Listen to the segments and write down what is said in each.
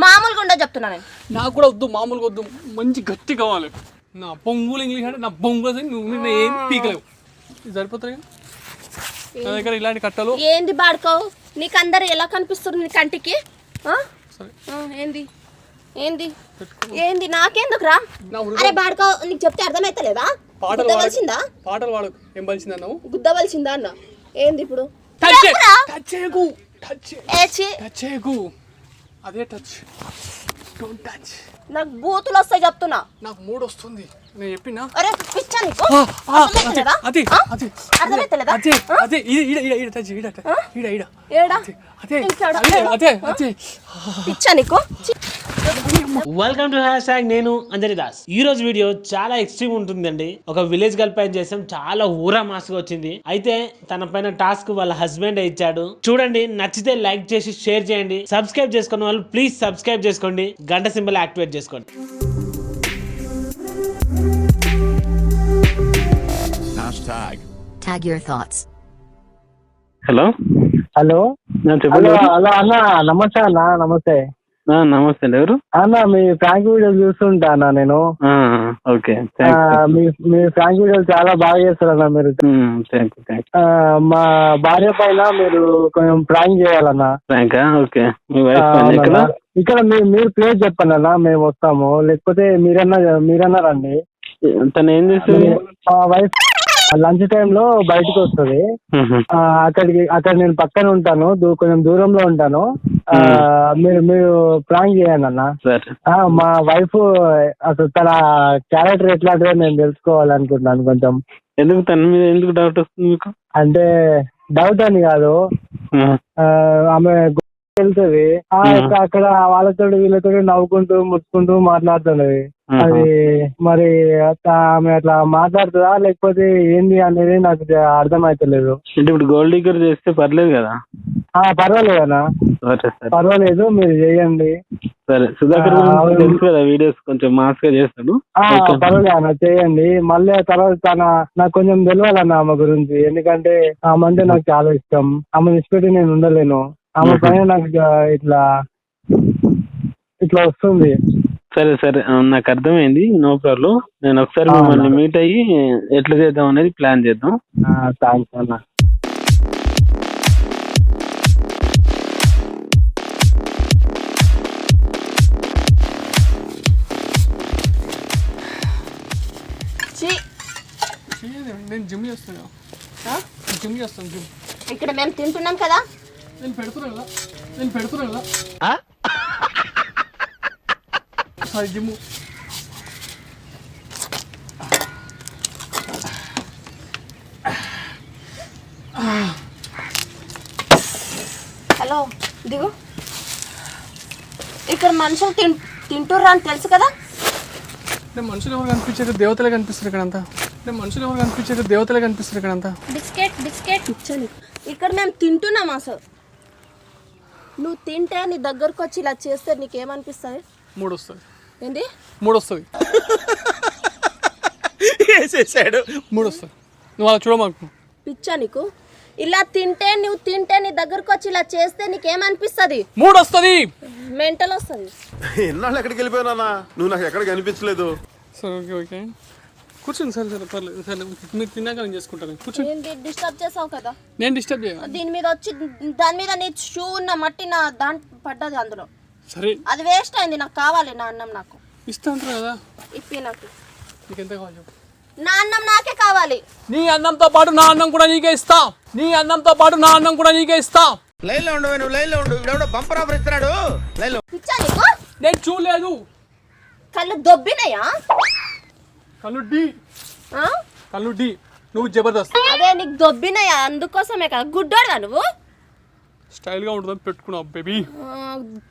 మామూలుగా ఉండదు చెప్తున్నా నేను. నాకు కూడా వద్దు, మామూలుగా వద్దు, మంచి గట్టి కావాలి. నా బొంగులు ఇంగ్లీష్ అంటే నా బొంగులు నువ్వు నిన్న ఏం పీకలేవు. ఇది సరిపోతుంది నా దగ్గర ఇలాంటి కట్టలు. ఏంది బాడుకోవు నీకు అందరు ఎలా కనిపిస్తుంది నీ కంటికి? ఏంది ఏంది ఏంది నాకెందుకురా? అరే బాడుకో నీకు చెప్తే అర్థమైతలేదా? గుద్దవలసిందా? పాటలు పాడు. ఏం బలిసింది అన్నావు? గుద్దవలసిందా అన్న. ఏంది ఇప్పుడు? అదే టచ్, డోంట్ టచ్. నాకు బూతులు వస్తాయి చెప్తున్నా. నాకు మూడు వస్తుంది నేను చెప్పినా. అరే పిచ్చా నీకు? అదే అదే అర్థమైతలేదా? అదే అదే ఈడ టచ్, ఈడ ఈడ ఈడ ఏడా అదే అదే అదే పిచ్చా నీకు? వెల్కమ్ టు హ్యాష్ నేను అంజనీ దాస్. ఈ రోజు వీడియో చాలా ఎక్స్ట్రీమ్ ఉంటుందండి. ఒక విలేజ్ గర్ల్ పైన చేసాం, చాలా ఊరా మాస్గా వచ్చింది. అయితే తన పైన టాస్క్ వాళ్ళ హస్బెండ్ ఇచ్చాడు. చూడండి, నచ్చితే లైక్ చేసి షేర్ చేయండి. సబ్స్క్రైబ్ చేసుకున్న వాళ్ళు ప్లీజ్ సబ్స్క్రైబ్ చేసుకోండి, గంట సింబల్ యాక్టివేట్ చేసుకోండి. Tag your thoughts. Hello hello చెప్పండి. హలో అన్న, నమస్తే అన్న. నమస్తే నమస్తే అండి. ఎవరు అన్న? మీ ఫ్రాంక్ వీడియోలు చూస్తుంటా అన్న నేను. ఓకే, మీ ఫ్రాంక్ వీడియోలు చాలా బాగా చేస్తారన్న మీరు. మా భార్య పైన మీరు కొంచెం ప్రాంక్ చేయాలన్నా. ఫ్రాంకా? ఓకే. మీ వైఫ్ ఇక్కడ మీరు ప్లేస్ చెప్పండి అన్న, మేము వస్తాము. లేకపోతే మీరన్నా రండి. తను ఏం చేస్తుంది? మా వైఫ్ లంచ్ టైంలో బయటకు వస్తుంది. అక్కడ నేను పక్కన ఉంటాను, కొంచెం దూరంలో ఉంటాను. మీరు ప్రాంక్ చేయండి అన్న. మా వైఫ్ అసలు తన క్యారెక్టర్ ఎట్లాంటిదో నేను తెలుసుకోవాలనుకుంటున్నాను కొంచెం. ఎందుకు తన మీద ఎందుకు డౌట్ వస్తుంది మీకు? అంటే డౌట్ అని కాదు, ఆమె వెళ్తుంది అక్కడ వాళ్ళతో వీళ్ళతో నవ్వుకుంటూ ముట్టుకుంటూ మాట్లాడుతున్నది. అది మరి ఆమె అట్లా మాట్లాడుతుందా లేకపోతే ఏంది అనేది నాకు అర్థమైతలేదు. అంటే ఇప్పుడు గోల్డ్ డిగ్గర్ చేస్తే పర్లేదు కదా? పర్వాలేదన్నా, పర్వాలేదు, మీరు చేయండి. సరే, సుధాకర్ తెలుసు కదా, వీడియోస్ కొంచెం మాస్ గా చేస్తాడు. పర్వాలేదు అన్న, చేయండి. మళ్ళీ తర్వాత నాకు కొంచెం తెలియాలన్న ఆమె గురించి. ఎందుకంటే ఆమె అంటే నాకు చాలా ఇష్టం. ఆమె ఇష్టపెట్టి నేను ఉండలేను. ఆమె పైన నాకు ఇట్లా వస్తుంది. సరే సరే, నాకు అర్థమైంది. No problem. నేను ఒకసారి మిమ్మల్ని మీట్ అయ్యి ఎట్లా చేద్దాం అనేది ప్లాన్ చేద్దాం. థ్యాంక్స్ అన్న. నేను జిమ్ చేస్తాను. జిమ్ ఇక్కడ మేము తింటున్నాం కదా. నేను పెడుతున్నా కదా. Sorry, gym. హలో దిగు. ఇక్కడ మనుషులు తింటుర్రా అని తెలుసు కదా. మనుషులు ఎవరు కనిపించారు? దేవతలే కనిపిస్తారు ఇక్కడంతా. దేవతలే కనిపిస్తారు ఇక్కడంతా. బిస్కెట్ ఇచ్చాను. ఇక్కడ మేము తింటున్నాం. అసలు నువ్వు తింటే నీ దగ్గరకు వచ్చి ఇలా చేస్తే నీకేమనిపిస్తుంది? మూడు వస్తుంది. ఏంటి? మూడు వస్తుంది. మూడు వస్తుంది. నువ్వు అలా చూడమాకు. పిచ్చా నీకు? ఇలా నువ్వు తింటే నీ దగ్గరకు వచ్చి ఇలా చేస్తే నీకేమనిపిస్తుంది? మూడు వస్తుంది. మెంటల్ వస్తుంది. ఎన్నాళ్ళు ఎక్కడికి వెళ్ళిపోయానా? నువ్వు నాకు ఎక్కడికి అనిపించలేదు. సరే, ఓకే ఓకే, కూర్చోండి. సరే పర్లేదు. సరే, మీరు తిన్నాక నేను చేసుకుంటాను. కూర్చోండి. డిస్టర్బ్ చేసావు కదా. నేను డిస్టర్బ్ చేయాలి. దీని మీద వచ్చి దాని మీద నీ షూ ఉన్న మట్టి నా పడ్డది అందులో. సరే, అది వేస్ట్ అయింది. నాకు కావాలి నా అన్నం. నాకు ఇస్తా అంటారు కదా. ఇప్పి నాకు. నీకు ఎంత కావాలి చెప్పు. నా అన్నం నాకే కావాలి. నీ అన్నంతో పాటు నా అన్నం కూడా నీకే ఇస్తా. లైన్ లో ఉండు, నువ్వు లైన్ లో ఉండు. ఇవిడెవడో బంపర్ ఆఫర్ ఇస్తున్నాడు. లైన్ లో. పిచ్చా నీకు? నేను చూడలేదు. కళ్ళు దొబ్బినాయా? కళ్ళు డి. నువ్వు జబర్దస్త్. అదే నీకు దొబ్బినాయా? అందుకోసమే కదా గుడ్డోడుగా నువ్వు. స్టైల్ గా ఉంటుందని పెట్టుకున్నావు బేబీ.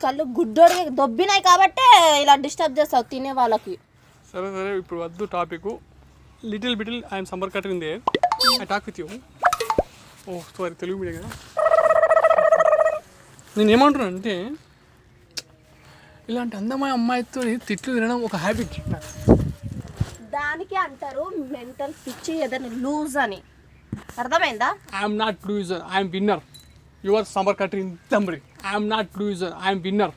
కళ్ళు గుడ్డోడి దొబ్బినాయి కాబట్టే ఇలా డిస్టర్బ్ చేస్తావు తినే వాళ్ళకి. సరే సరే, ఇప్పుడు వద్దు టాపిక్. లిటిల్ బిటిల్ ఐఎమ్ సమ్మర్ కటింగ్ దే. I talk with you. Oh sorry, Telugu media కదా. నేను ఏమంటున్నా అంటే, ఇలాంటి అందమైన అమ్మాయితో తిట్లు తినడం ఒక హ్యాబిట్. దానికి అంటారు మెంటల్ పిచ్చి, ఏదైనా లూజ్ అని. అర్థమైందా? I'm not loser, I'm winner. Your summer cutting తంబ్రి. I'm not loser, I'm winner.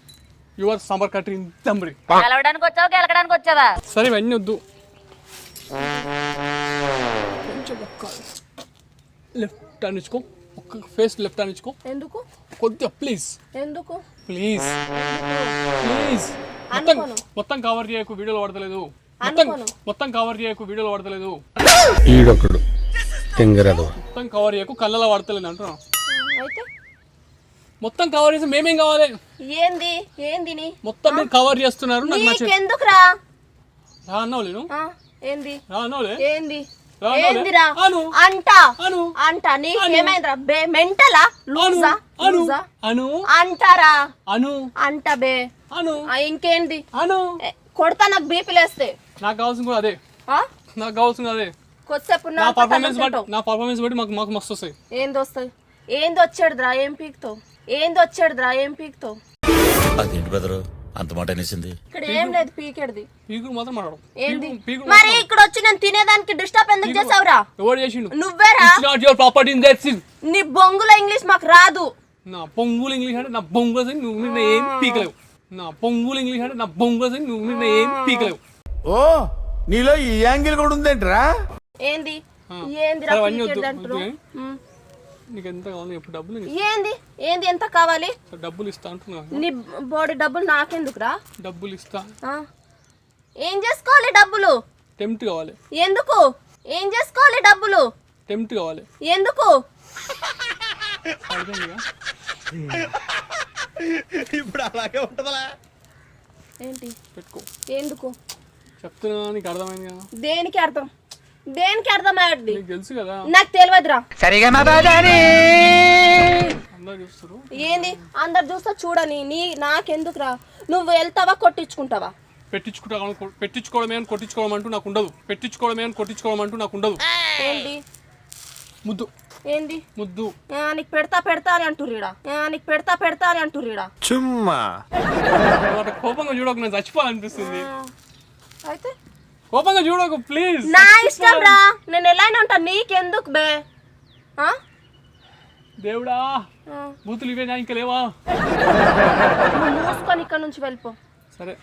Your summer కట్రీ తంబడి. గెలవడానికి వచ్చావా గెలకడానికి వచ్చావా? సరే ఇవన్నీ వద్దు. లెఫ్ట్ టర్న్ ఇచ్చుకో, ఒక్క ఫేస్ లెఫ్ట్ టర్న్ ఇచ్చుకో. ఎందుకు కొద్దిగా ప్లీజ్ ఎందుకు ప్లీజ్ ప్లీజ్. మొత్తం కవర్ చేయకు, వీడియోలో పడతలేదు. మొత్తం కవర్ చేయకు, వీడియోలో పడతలేదు. ఈడొకడు తెంగరదు. మొత్తం కవర్ చేయకు, కళ్ళలో పడతలేదు అంటున్నా. అయితే మొత్తం కవర్ చేసి మేమేం కావాలి? ఏంది ఏంది నీ మొత్తం మీరు కవర్ చేస్తున్నారు. నాకు నచ్చదు. నీకెందుకురా? రా అన్నావులే నువ్వు, ఏంది రా అన్నావులే. ఏంది రా ఏందిరా అను అంట అను అంట నీకేమైందిరా బే మెంటలా లూజా అను లూజా అను అంటారా అను అంట బే అను ఇంకేంది అను. కొడతా నాకు బీపీ లేస్తే. నాకు కావాల్సింది కూడా అదే, నాకు కావాల్సింది అదే. కొద్దిసేపు నా పర్ఫార్మెన్స్ బట్టి మాకు మస్తు వస్తాయి. ఏంది వస్తాయి? ఏంది వచ్చాడురా ఏం పీక్తావు? ఏంది వచ్చాడురా ఏం పీక్తావు? అదేంటి బెదరు అంత మాట అనేసింది? ఇక్కడ ఏం లేదు పీకేది. పీకుడు మాత్రం మాట్లాడు. ఏంది మరి ఇక్కడ వచ్చి నేను తినేదానికి డిస్టర్బ్ ఎందుకు చేసావురా? ఎవరు చేసిండు? నువ్వేరా. It's not your property in that scene. నీ బొంగుల ఇంగ్లీష్ మాకు రాదు. నా పొంగులు ఇంగ్లీష్ అంటే నా బొంగుల సైన్ నువ్వు నిన్న ఏం పీకలేవు. నా పొంగులు ఇంగ్లీష్ అంటే నా బొంగుల సైన్ నువ్వు నిన్న ఏం పీకలేవు. ఓ నీలో ఈ యాంగిల్ కూడా ఉందేంట్రా? ఏంది ఏందిరా పీకేది అంటున్నావు? నీకు ఎంత కావాలి? ఎప్పుడు డబ్బులు ఏంది ఏంది ఎంత కావాలి? డబ్బులు ఇస్తా అంటున్నా. నీ బాడీ డబ్బులు నాకెందుకురా? డబ్బులు ఇస్తా. ఏం చేసుకోవాలి డబ్బులు? టెంప్ట్ కావాలి. ఎందుకు? ఏం చేసుకోవాలి డబ్బులు? టెంప్ట్ కావాలి. ఎందుకు? ఇప్పుడు అలాగే ఉంటదా? ఏంటి పెట్టుకో. ఎందుకు చెప్తున్నా, నీకు అర్థమైంది కదా. దేనికి అర్థం? దేనికి అర్థమయ్యది? నీకు తెలుసు కదా. నాకు తెలియదురా. అందరూ చూస్తారు. ఏంది అందరు చూస్తా చూడని నీ నాకెందుకురా? నువ్వు వెళ్తావా కొట్టించుకుంటావా? పెట్టించుకోవడమే అని కొట్టించుకోవడం అంటూ నాకు ఉండదు. పెట్టించుకోవడమే అని కొట్టించుకోవడం అంటూ నాకు ఉండదు. ఏంటి ముద్దు ఏంది ముద్దు. నీకు పెడతా అని అంటుర్రీడా. నీకు పెడతా అని అంటుర్రీడా. చుమ్మా కోపంగా చూడకు, నేను చచ్చిపోవాలనిపిస్తుంది. అయితే కోపంగా చూడకు ప్లీజ్. నా ఇష్టం రా, నేను ఎలా ఉంటా, నీకెందుకు బే? దేవుడా, బూతులు ఇవేనా ఇంకా లేవా? మూసుకొని ఇక్కడ నుంచి వెళ్ళిపో. సరే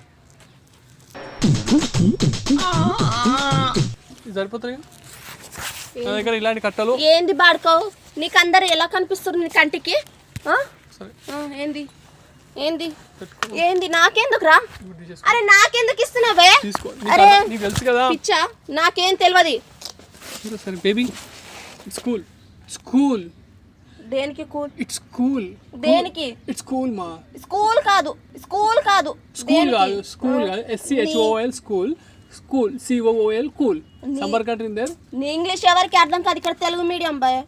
సరిపోతాయి నా దగ్గర ఇలాంటి కట్టలు. ఏంది బాడుకోవు? నీకు అందరు ఎలా కనిపిస్తుంది నీ కంటికి? సరే ఏంది ఏంది ఏంది నాకెందుకురా? అరే నాకెందుకు ఇస్తున్నావే? అరే నీకు తెలుసు కదా. పిచ్చా, నాకేం తెలియదు. సరే బేబీ, ఇట్స్ కూల్. స్కూల్ దేనికి కూల్? It's cool. దేనికి? ఇట్స్ కూల్ మా. స్కూల్ కాదు స్కూల్ కాదు స్కూల్ కాదు స్కూల్ కాదు. SCHOOL school. School COOL cool. Summer కట్రీ దేర్. నీ ఇంగ్లీష్ ఎవరికి అర్థం కాదు. ఇక్కడ తెలుగు మీడియం బాయ్,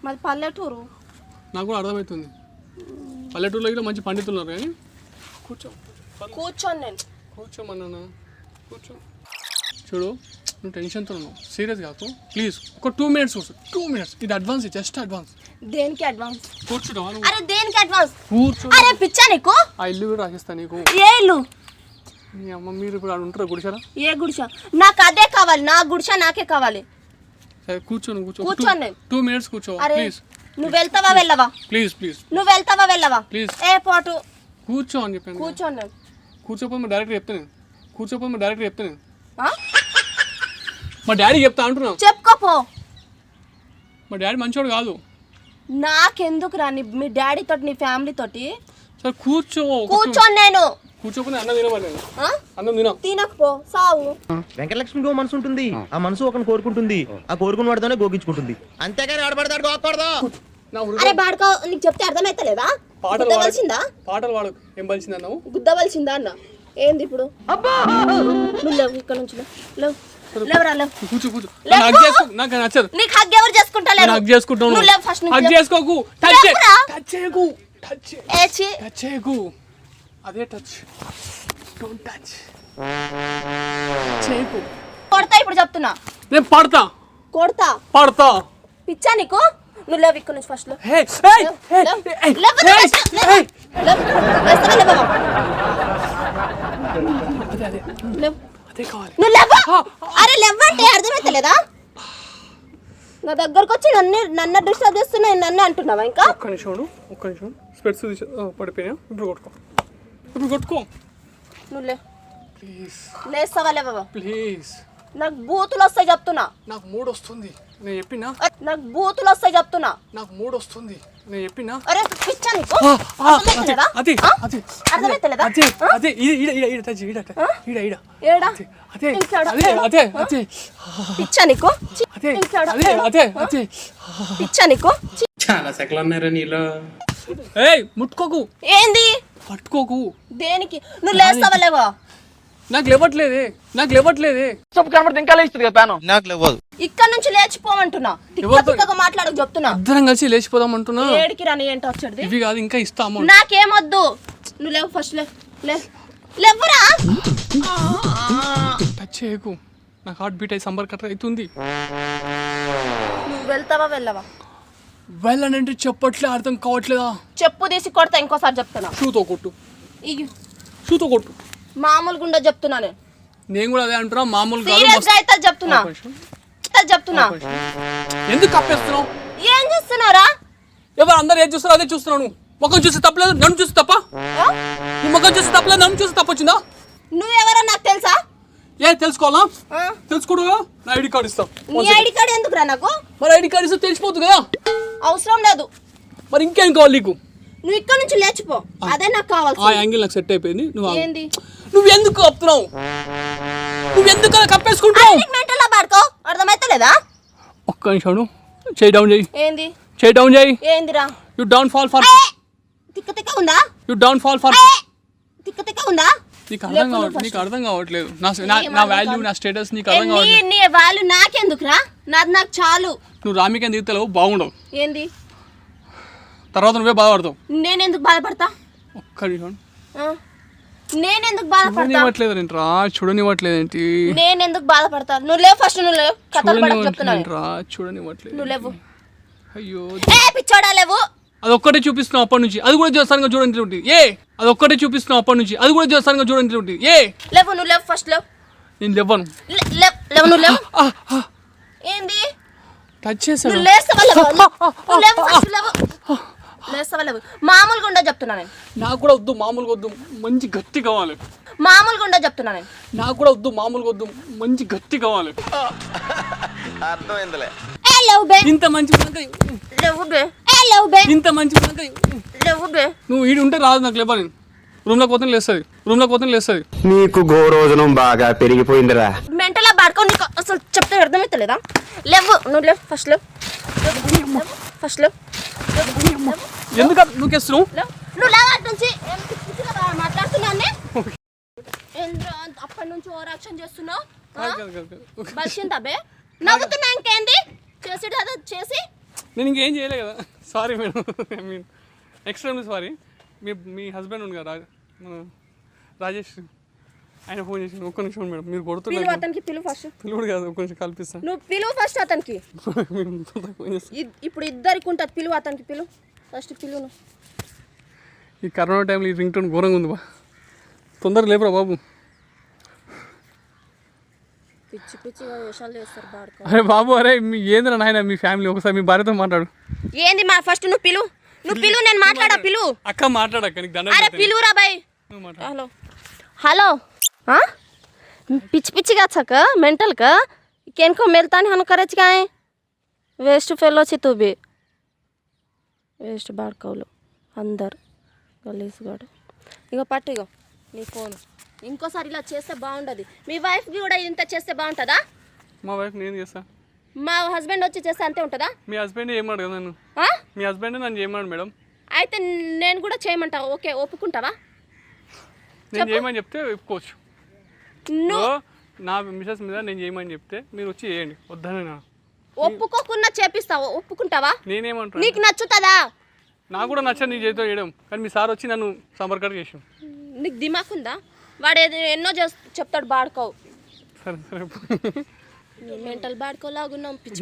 మాది పల్లెటూరు. నాకు కూడా అర్థమవుతుంది. పల్లెటూరులో కూడా మంచి పండితులు ఉన్నారు కానీ. కూర్చోండి. నేను కూర్చోమన్నా, కూర్చో. చూడు, నువ్వు టెన్షన్తో ఉన్నావు, సీరియస్ కాకు ప్లీజ్. ఒక 2 minutes కూర్చో. 2 minutes. ఇది అడ్వాన్స్, జస్ట్ అడ్వాన్స్. దేనికి అడ్వాన్స్? కూర్చుంటావా? అరే దేనికి అడ్వాన్స్? కూర్చో. అరే పిచ్చా నీకు? ఆ ఇల్లు కూడా రాసిస్తా నీకు. ఏ ఇల్లు? మీ అమ్మ మీరు ఇప్పుడు ఆడ ఉంటారా గుడిసారా? ఏ గుడిస? నాకు అదే కావాలి. నా గుడిస నాకే కావాలి. సరే కూర్చో, నువ్వు కూర్చో. కూర్చోండి నేను. 2 minutes కూర్చో అరే ప్లీజ్. నువ్వు వెళ్తావా వెళ్ళవా? Please please. నువ్వు వెళ్తావా వెళ్ళవా? ప్లీజ్. ఏ పోటు కూర్చో అని చెప్పాను. కూర్చోండి. కూర్చోపోయి మా డైరెక్టర్ చెప్తాను. కూర్చోపోయి మా డైరెక్టర్ చెప్తాను. మా డాడీ చెప్తా అంటున్నావు. చెప్పుకోపో. మా డాడీ మంచోడు కాదు. నాకెందుకు రా మీ డాడీ తోటి నీ ఫ్యామిలీ తోటి? సరే కూర్చో. కూర్చోండి. నేను కూర్చోపోతే అన్నం తినమని. అన్నం తిన. తినకపో సావు. వెంకటలక్ష్మికి మనసు ఉంటుంది. ఆ మనసు ఒకరిని కోరుకుంటుంది. ఆ కోరుకున్న వాడితోనే గోగించుకుంటుంది. అంతేగాని ఆడపడతాడు గోకూడదు. అరే బాడుకో, నీకు చెప్తే అర్థమైతలేదా? గుద్దవలసిందా? పాటలు వాడు. ఏం బలిసింది అన్నావు? గుద్దవలసిందా అన్న. ఏంది ఇప్పుడు? నువ్వు లేవు ఇక్కడ నుంచి. లేవు లేవరా లేవు. కూర్చో కూర్చో. నాకు నచ్చదు. నీకు హగ్ ఎవరు చేసుకుంటలేరు? హగ్ చేసుకుంటాను. నువ్వు లేవు ఫస్ట్. హగ్ చేసుకోకు. టచ్ చేయకు. టచ్ చేయకు. అదే టచ్. Don't touch. చేయకు. కొడతా ఇప్పుడు చెప్తున్నా. నేను పడతా. కొడతా. పడతా. పిచ్చా నీకు? నువ్వు లేవు ఇక్కడ నుంచి ఫస్ట్. హే హే అదే కావాలి. నువ్వు లేవు. అరే లేవంటే అర్థమైతలేదా? నా దగ్గరకు వచ్చి నన్ను డిస్టర్బ్ చేస్తున్నా. నన్ను అంటున్నావా ఇంకా? ఒక్క నిమిషం స్పెట్స్ పడిపోయినా. ఇప్పుడు కొట్టుకో. ఇప్పుడు కొట్టుకో నువ్వు లే. ప్లీజ్ లేస్తావా లేవా? ప్లీజ్. నాకు బూతులు వస్తాయి చెప్తున్నా. నాకు మూడు వస్తుంది నేను చెప్పినా. నాకు బూతులు వస్తాయి చెప్తున్నా. నాకు మూడు వస్తుంది నేను చెప్పినా. అరే పిచ్చా నీకు? అదే అదే అర్థమైతలేదా? అదే అదే ఈడ ఏడా? అదే ఇంకాడ. అదే అదే అదే పిచ్చా నీకు? అదే ఇంకాడ. అదే అదే అదే పిచ్చా నీకు? చాలా సెకలు ఉన్నారా నీలో. ఏయ్ ముట్టుకోకు, ఏంది? పట్టుకోకు. దేనికి? నువ్వు లేస్తావా లేవా? నాకు లేవట్లేదే, నాకు లేవట్లేదే. నాకు లేవదు. ఇక్కడ నుంచి లేచిపోమంటున్నా. తిక్కగా మాట్లాడకు చెప్తున్నా. ఇద్దరం కలిసి లేచిపోదాం అంటున్నా. ఏడికి రాని ఏంటో వచ్చాడు. ఇవి కాదు ఇంకా ఇస్తా అమౌంట్. నాకేమొద్దు. నువ్వు లేవు ఫస్ట్ లేవురా. టచ్ చేయకు, నాకు హార్ట్ బీట్ అయి సంబర్ కట్ట అవుతుంది. నువ్వు వెళ్తావా వెళ్ళవా? వెళ్ళనంటే చెప్పట్లే, అర్థం కావట్లేదా? చెప్పు తీసి కొడతా. ఇంకోసారి చెప్తున్నా. షూతో కొట్టు, ఇయ్యి. షూతో కొట్టు. మామూలు గుండా చెప్తున్నా నేను. నేను కూడా అదే అంటున్నా, మామూలుగా సీరియస్ గా అయితే చెప్తున్నా. ఎందుకు కప్పేస్తున్నావు? ఏం చేస్తున్నారా? ఎవరు అందరు ఏం చూస్తారో అదే చూస్తున్నాను. ముఖం చూసి తప్పలేదు, నన్ను చూసి తప్ప. నీ ముఖం చూసి తప్పలేదు, నన్ను చూసి తప్పొచ్చిందా? నువ్వెవరో నాకు తెలుసా? ఏ తెలుసుకోవాలా? తెలుసుకోడుగా నా ఐడి కార్డు ఇస్తాం. నీ ఐడి కార్డు ఎందుకురా నాకు? మరి ఐడి కార్డు ఇస్తే తెలిసిపోతుంది కదా. అవసరం లేదు. మరి ఇంకేం కావాలి నీకు? నువ్వు ఇక్కడ నుంచి లేచిపో, అదే నాకు ఆ కావాలి. యాంగిల్ నాకు సెట్ అయిపోయింది. ఏంది? నువ్వు ఎందుకు కప్పుతున్నావు? నువ్వు ఎందుకు అలా కప్పేసుకుంటావు? మెంటల్లా పాడుకో, అర్థమైతలేదా? ఒక్క నిమిషం, చేయి డౌన్ చేయి. ఏంది? చేయి డౌన్ చేయి. ఏందిరా? You down fall for. తిక్క ఉందా? You down fall for. తిక్క ఉందా? నీకు అర్థం కావట్లేదు. నా వాల్యూ, నా స్టేటస్ నీకు అర్థం కావట్లేదు. నీ వాల్యూ నాకెందుకురా? నాది నాకు చాలు. నువ్వు రామికి దిగుతలేవు, బాగుండవు. ఏంది? తర్వాత నువ్వే బాధపడతావు. నేనెందుకు బాధపడతా? ఒక్క నిమిషం. నేనెందుకు బాధపడతా? చూడనివ్వట్లేదు ఏంట్రా? చూడనివ్వట్లేదేంటి? నేనెందుకు బాధపడతా? నువ్వు లేవు ఫస్ట్. నువ్వు లేవు. కథలు పడక చెప్తున్నాను. చూడనివ్వట్లేదు. నువ్వు లేవు. అయ్యో పిచ్చోడా లేవు. అదొక్కటే చూపిస్తున్నావు అప్పటి నుంచి, అది కూడా చేస్తాను చూడండి ఉంటుంది. అదొక్కటే చూపిస్తున్నావు అప్పటి నుంచి, అది కూడా చేస్తాను చూడండి ఉంటుంది. లేవు. నువ్వు లేవు ఫస్ట్ లేవు. నేను లేవను. లేవు. నువ్వు లేవు. ఏంది? టచ్ చేసాను. నువ్వు లేస్తావా లేవు? నువ్వు లేవు ఫస్ట్ లేవు. లేస్తావా లేవు? మామూలుగా ఉండదు చెప్తున్నా నేను. నాకు కూడా వద్దు, మామూలుగా వద్దు, మంచి గట్టి కావాలి. మామూలుగా ఉండదు చెప్తున్నా నేను. నాకు కూడా వద్దు, మామూలుగా వద్దు, మంచి గట్టి కావాలి. అర్థమైందిలే. ఇంత మంచి ఇంత మంచి నువ్వు ఈడు ఉంటే రాదు నాకు లేవా. నేను రూమ్లోకి పోతే లేస్తుంది. నీకు గోరోజనం బాగా పెరిగిపోయిందిరా. మెంటలా పాడుకో. నీకు అసలు చెప్తే అర్థమైతలేదా? లేవు. నువ్వు లేవు ఫస్ట్ లేవు. ఫస్ట్ లేవు. ఎందుకు నూకేస్తున్నావు? నువ్వు లేవు అటు నుంచి. మాట్లాడుతున్నానే. అప్పటి నుంచి ఓవర్ యాక్షన్ చేస్తున్నావు. బలిసిందాబే నవ్వుతున్నా. ఇంకేంది చేసి? నేను ఇంకేం చేయలే కదా. Sorry madam, I mean extremely sorry. Me husband ఉంది కదా రాజేష్, ఆయన ఫోన్ చేసి ఒక్క నిమిషం మేడం మీరు కొడుతున్నారు. అతనికి పిలువు ఫస్ట్. పిలువుడు కాదు, ఒక్క నిమిషం కల్పిస్తాను. నువ్వు పిలువు ఫస్ట్ అతనికి. ఇప్పుడు ఇద్దరికి ఉంటుంది. పిలువు అతనికి. పిలువు ఫస్ట్. పిలువు. ఈ కరోనా టైంలో ఈ రింగ్ టోన్ ఘోరంగా ఉంది బా. తొందరగా లేపరా బాబు. పిచ్చిగా వేషాలు చేస్తారు బాడుకో. అరే బాబు, అరే మీ ఏంద్రా నాయన, మీ ఫ్యామిలీ ఒకసారి మీ భార్యతో మాట్లాడు. ఏంది మా ఫస్ట్ నువ్వు పిలువు. నేను మాట్లాడా. పిలువు. అక్క మాట్లాడక్క, నీకు దండం. అరే పిలువురా బాయ్. హలో. पिच छक मेंटल का केन को मिलता नहीं हन करे काय वेस्ट फेलो छी तू भी वेस्ट बाड़ कौलो अंदर गलीस गड ఇగో పట్టు ఇగో నీ ఫోన్ ఇంకోసారి ఇలా చేస్తే బాగుండదు మీ వైఫ్ కి కూడా ఇంత చేస్తే బాగుంటదా మా వైఫ్ నేను చేస్తా మా హస్బెండ్ వచ్చి చేస్తే అంతే ఉంటదా మీ హస్బెండ్ ఏమన్నాడు కదా నన్ను మీ హస్బెండ్ నన్ను చేయమన్నాడు మేడం అయితే నేను కూడా చేయమంటా ఓకే ఒప్పుకుంటావా నేను చేయమని చెప్తే ఒప్పుకోవచ్చు నా మిసెస్ మీద నేను చేయమని చెప్తే మీరు వచ్చి చేయండి వద్దనే నా ఒప్పుకోకున్నా చేపిస్తావా ఒప్పుకుంటావా నేనేమంటా నీకు నచ్చుతదా నాకు కూడా నచ్చదు నీ చేతితో చేయడం కానీ మీ సార్ వచ్చి నన్ను సంబర్కర్ చేసాం నీకు దిమాక్ ఉందా వాడు ఎన్నో చెప్తాడు బాడుకోవు సరే సరే మెంటల్ బాడుకోలాగున్నాం పిచ్చి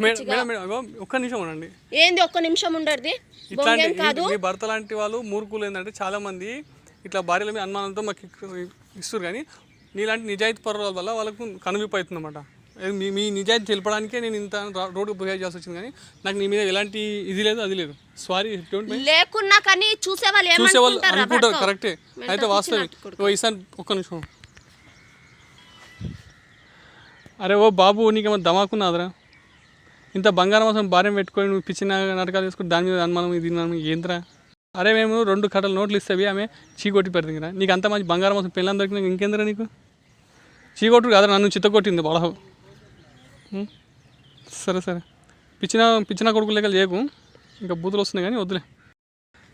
మేడం ఒక్క నిమిషం ఉండండి ఏంది ఒక్క నిమిషం ఉండేది బొంగేం కాదు మీ భర్త లాంటి వాళ్ళు మూర్ఖులు ఏంటంటే చాలా మంది ఇట్లా భార్యల మీద అనుమానంతో మాకు ఇస్తారు కానీ నీలాంటి నిజాయితీ పరుల వల్ల వాళ్ళకు కనువిప్పు అవుతుంది అన్నమాట మీ నిజాయితీ తెలపడానికే నేను ఇంత రోడ్డుకు బిహేవ్ చేయాల్సి వచ్చింది, కానీ నాకు నీ మీద ఎలాంటి ఇది లేదు, అది లేదు. సారీ. లేకున్నా కానీ చూసేవాళ్ళు అనుకుంటారు కరెక్టే. అయితే వాస్తవం ఈసారి ఒక్క నిమిషం. అరే ఓ బాబు, నీకేమో దమాకున్నాదిరా? ఇంత బంగారం అసలు భార్యం పెట్టుకొని నువ్వు పిచ్చిన నాటకాలు చేసుకుని దాని మీద అనుమానం ఇది ఏంద్రా? అరే మేము 2 కట్టలు నోట్లు ఇస్తావి, ఆమె చీకొట్టి పెడుతుందిరా. నీకు అంత మంచి బంగారం అసలు పిల్లలు దొరికినా ఇంకేందిరా నీకు? చీకొట్టు కాదు, నన్ను చిత్తకొట్టింది బాగా. సరే సరే, పిచ్చిన కొడుకులు లెక్కలు చేయకు, ఇంకా బూతులు వస్తున్నాయి కానీ వద్దులే.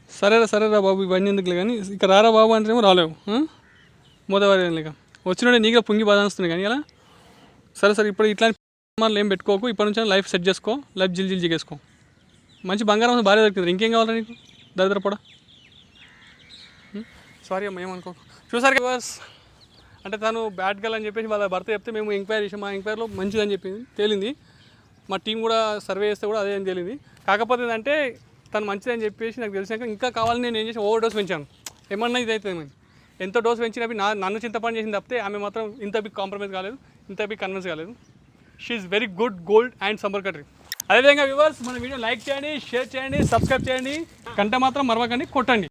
సరేరా బాబు, ఇవన్నీ ఎందుకులే కానీ ఇక రారా బాబు అంటే ఏమో రాలేవు. మోదవారి లేక వచ్చినట్టే నీగా పుంగి బాధ వస్తున్నాయి కానీ ఇలా. సరే ఇప్పుడు ఇట్లాంటి మార్లు ఏం పెట్టుకోకు, ఇప్పటి నుంచి లైఫ్ సెట్ చేసుకో, లైఫ్ జిల్ జిగేసుకో. మంచి బంగారం భార్య దొరికింది, ఇంకేం కావాలా నీకు దరిద్రపడ? సారీ అమ్మ, ఏమనుకో. చూసారు బస్, అంటే తను బ్యాడ్ గర్ల్ అని చెప్పేసి వాళ్ళ భర్త చెప్తే మేము ఎంక్వైరీ చేసాం. మా ఎంక్వైరీలో మంచిదని చెప్పింది, తేలింది. మా టీం కూడా సర్వే చేస్తే కూడా అదే అని తేలింది. కాకపోతే ఏంటంటే తను మంచిదని చెప్పేసి నాకు తెలిసినాక ఇంకా కావాలని నేను ఏం చేసి ఓవర్ డోస్ పెంచాను. ఏమన్నా ఇది అవుతుంది, ఎంత డోస్ పెంచినవి నన్ను చింతపని చేసింది తప్పితే ఆమె మాత్రం ఇంత బిగ్ కాంప్రమైజ్ కాలేదు, ఇంత బిగ్ కన్విన్స్ కాలేదు. She is very good, gold and summer country. అదేవిధంగా వ్యూవర్స్, మన వీడియో లైక్ చేయండి, షేర్ చేయండి, సబ్స్క్రైబ్ చేయండి, గంట మాత్రం మరవకండి, కొట్టండి.